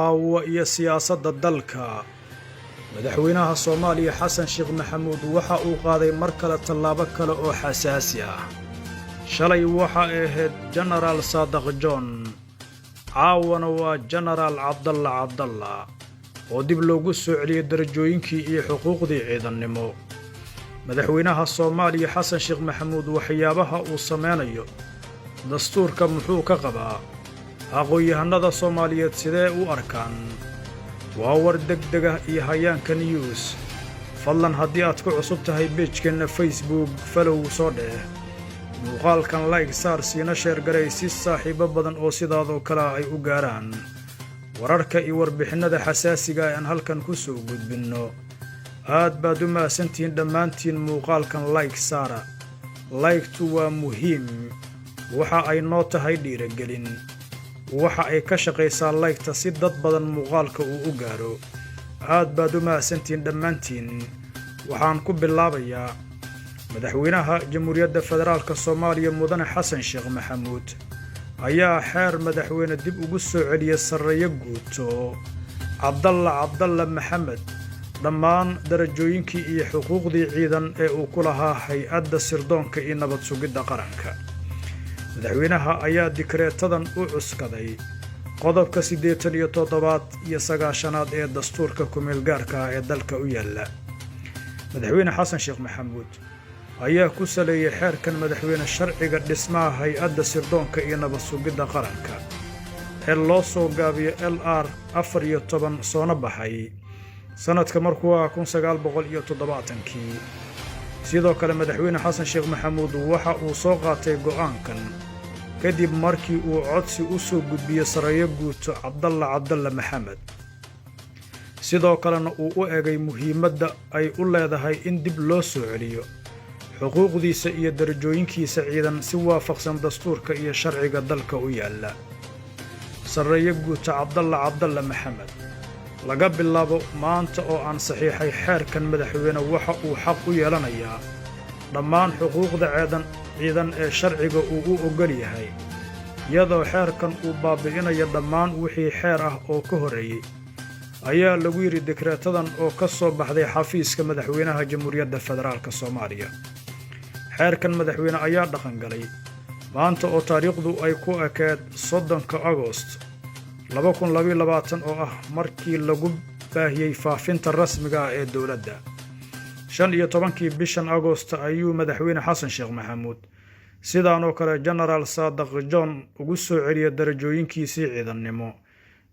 caawa iyo siyaasadda dalka. madaxweynaha Soomaaliya Xasan Sheekh Maxamuud waxa uu qaaday mar kale tallaabo kale oo xasaasi ah. shalay waxa ay ahayd General Saadaq John, caawana waa General Cabdalla oo dib loogu soo celiyay darajooyinkii iyo xuquuqdii ciidannimo. madaxweynaha Soomaaliya Xasan Sheekh Maxamuud waxyaabaha uu sameynayo dastuurka muxuu ka qabaa? aqoon-yahanada Soomaaliyeed sidee u arkaan? waa war degdeg ah iyo Hayaanka News. fadlan haddii aad ku cusub tahay page-keena Facebook follow soo dheh, muuqaalkan like saar, siina share garay si saaxiibo badan oo sidaadoo kale ay u gaaraan wararka iyo warbixinada xasaasiga ah aan halkan ku soo gudbinno. aad baad u mahadsantihiin dhammaantiin. muuqaalkan like saara, like-tu waa muhiim, waxa ay noo tahay dhiirigelin. waxa ay ka shaqaysaa like-ta si dad badan muuqaalka uu u gaaro. aad baad u mahadsantihiin dhammaantiin. waxaan ku bilaabayaa madaxweynaha Jamhuuriyadda Federaalka Soomaaliya Mudane Xasan Sheekh Maxamuud ayaa xeer madaxweyne dib ugu soo celiyay Sarreeyo Guuto Cabdalla Maxamed dhammaan darajooyinkii iyo xuquuqdii ciidan ee uu ku lahaa hay-adda sirdoonka iyo nabad sugidda qaranka. madaxweynaha ayaa dikreetadan u cuskaday qodobka 87 iyo 90 ee dastuurka ku-meelgaarka ah ee dalka u yaalla. madaxweyne Xasan Sheekh Maxamuud ayaa ku saleeyay xeerkan madaxweyne sharciga dhismaha hay-adda sirdoonka iyo nabad sugidda qaranka ee loo soo gaabiyo LR 14 soona baxay sanadka markuu ah 1970. sidoo kale madaxweyne Xasan Sheekh Maxamuud waxa uu soo qaatay go'aankan kadib markii uu codsi u soo gudbiyay Sarreeyo Guuto Cabdalla Maxamed. sidoo kalena uu u egay muhiimadda ay u leedahay in dib loo soo celiyo xuquuqdiisa iyo darajooyinkiisa ciidan si waafaqsan dastuurka iyo sharciga dalka u yaalla. Sarreeyo Guuto Cabdalla Maxamed laga bilaabo maanta oo aan saxiixay xeerkan madaxweyne waxa uu xaq u yeelanayaa dhammaan xuquuqda ciidan ee sharciga uu u oggol yahay, iyadoo xeerkan uu baabi'inayo dhammaan wixii xeer ah oo ka horreeyey, ayaa lagu yidhi dikreetadan oo ka soo baxday xafiiska madaxweynaha Jamhuuriyadda Federaalka Soomaaliya. xeerkan madaxweyne ayaa dhaqangalay maanta oo taariikhdu ay ku ekeed 30 Agoost 2022 oo ah markii lagu baahiyey faafinta rasmiga ah ee dowladda. 15 bishan Agoost ayuu madaxweyne Xasan Sheekh Maxamuud sidaan oo kale General Saadaq John ugu soo celiyay darajooyinkiisii ciidannimo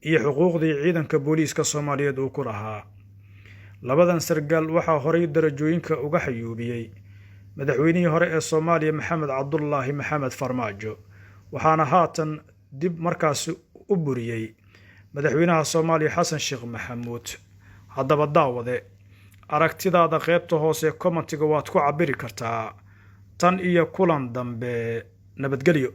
iyo xuquuqdii ciidanka booliiska Soomaaliyeed uu ku lahaa. labadan sargaal waxaa horay darajooyinka uga xayuubiyey madaxweynihii hore ee Soomaaliya Maxamed Cabdullaahi Maxamed Farmaajo, waxaana haatan dib markaasi u buriyey madaxweynaha Soomaaliya Xasan Sheekh Maxamuud. haddaba daawade, aragtidaada qaybta hoose commentiga waad ku cabiri kartaa. tan iyo kulan dambe, nabadgelyo.